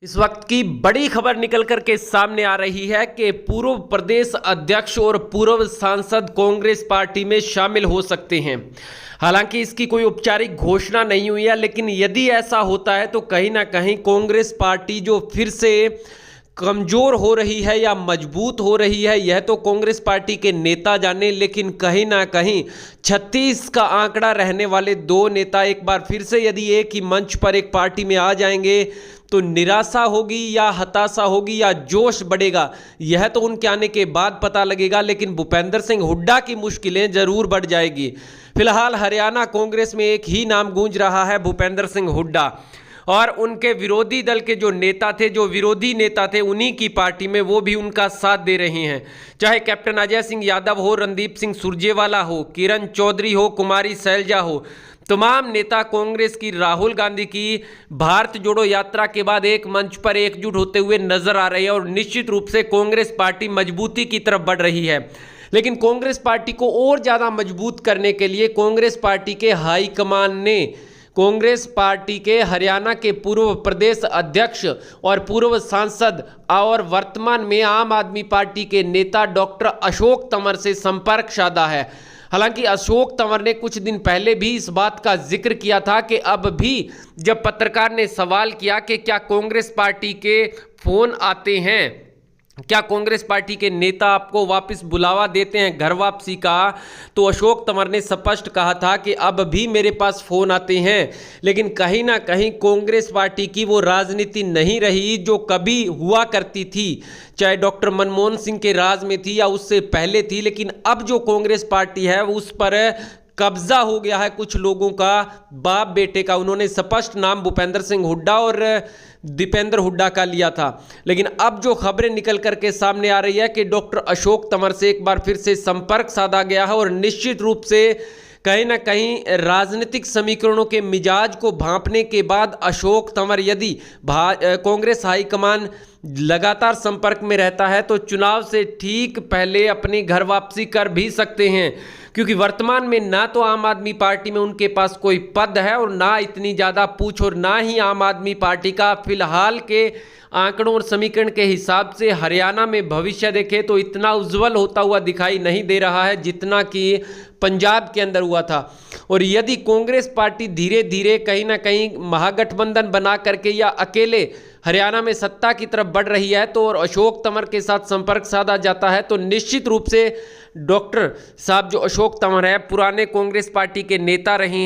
इस वक्त की बड़ी खबर निकल कर के सामने आ रही है कि पूर्व प्रदेश अध्यक्ष और पूर्व सांसद कांग्रेस पार्टी में शामिल हो सकते हैं। हालांकि इसकी कोई औपचारिक घोषणा नहीं हुई है, लेकिन यदि ऐसा होता है तो कहीं ना कहीं कांग्रेस पार्टी जो फिर से कमजोर हो रही है या मजबूत हो रही है, यह तो कांग्रेस पार्टी के नेता जाने। लेकिन कहीं ना कहीं 36 का आंकड़ा रहने वाले दो नेता एक बार फिर से यदि एक ही मंच पर एक पार्टी में आ जाएंगे तो निराशा होगी या हताशा होगी या जोश बढ़ेगा, यह तो उनके आने के बाद पता लगेगा। लेकिन भूपेंद्र सिंह हुड्डा की मुश्किलें जरूर बढ़ जाएगी। फिलहाल हरियाणा कांग्रेस में एक ही नाम गूंज रहा है, भूपेंद्र सिंह हुड्डा, और उनके विरोधी दल के जो नेता थे, जो विरोधी नेता थे, उन्हीं की पार्टी में वो भी उनका साथ दे रहे हैं। चाहे कैप्टन अजय सिंह यादव हो, रणदीप सिंह सुरजेवाला हो, किरण चौधरी हो, कुमारी शैलजा हो, तमाम नेता कांग्रेस की राहुल गांधी की भारत जोड़ो यात्रा के बाद एक मंच पर एकजुट होते हुए नजर आ रहे हैं और निश्चित रूप से कांग्रेस पार्टी मजबूती की तरफ बढ़ रही है। लेकिन कांग्रेस पार्टी को और ज्यादा मजबूत करने के लिए कांग्रेस पार्टी के हाईकमान ने कांग्रेस पार्टी के हरियाणा के पूर्व प्रदेश अध्यक्ष और पूर्व सांसद और वर्तमान में आम आदमी पार्टी के नेता डॉक्टर अशोक तंवर से संपर्क साधा है। हालांकि अशोक तंवर ने कुछ दिन पहले भी इस बात का जिक्र किया था कि अब भी जब पत्रकार ने सवाल किया कि क्या कांग्रेस पार्टी के फोन आते हैं, क्या कांग्रेस पार्टी के नेता आपको वापस बुलावा देते हैं घर वापसी का, तो अशोक तंवर ने स्पष्ट कहा था कि अब भी मेरे पास फोन आते हैं। लेकिन कहीं ना कहीं कांग्रेस पार्टी की वो राजनीति नहीं रही जो कभी हुआ करती थी, चाहे डॉक्टर मनमोहन सिंह के राज में थी या उससे पहले थी। लेकिन अब जो कांग्रेस पार्टी है उस पर कब्जा हो गया है कुछ लोगों का, बाप बेटे का। उन्होंने स्पष्ट नाम भूपेंद्र सिंह हुड्डा और दीपेंद्र हुड्डा का लिया था। लेकिन अब जो खबरें निकल करके सामने आ रही है कि डॉक्टर अशोक तंवर से एक बार फिर से संपर्क साधा गया है और निश्चित रूप से कहीं ना कहीं राजनीतिक समीकरणों के मिजाज को भांपने के बाद अशोक तंवर यदि कांग्रेस हाईकमान लगातार संपर्क में रहता है तो चुनाव से ठीक पहले अपनी घर वापसी कर भी सकते हैं, क्योंकि वर्तमान में ना तो आम आदमी पार्टी में उनके पास कोई पद है और ना इतनी ज़्यादा पूछ, और ना ही आम आदमी पार्टी का फिलहाल के आंकड़ों और समीकरण के हिसाब से हरियाणा में भविष्य देखें तो इतना उज्जवल होता हुआ दिखाई नहीं दे रहा है जितना कि पंजाब के अंदर हुआ था। और यदि कांग्रेस पार्टी धीरे धीरे कहीं ना कहीं महागठबंधन बना करके या अकेले हरियाणा में सत्ता की तरफ बढ़ रही है तो और अशोक तंवर के साथ संपर्क साधा जाता है तो निश्चित रूप से डॉक्टर साहब जो अशोक तंवर है पुराने कांग्रेस पार्टी के नेता रहे हैं,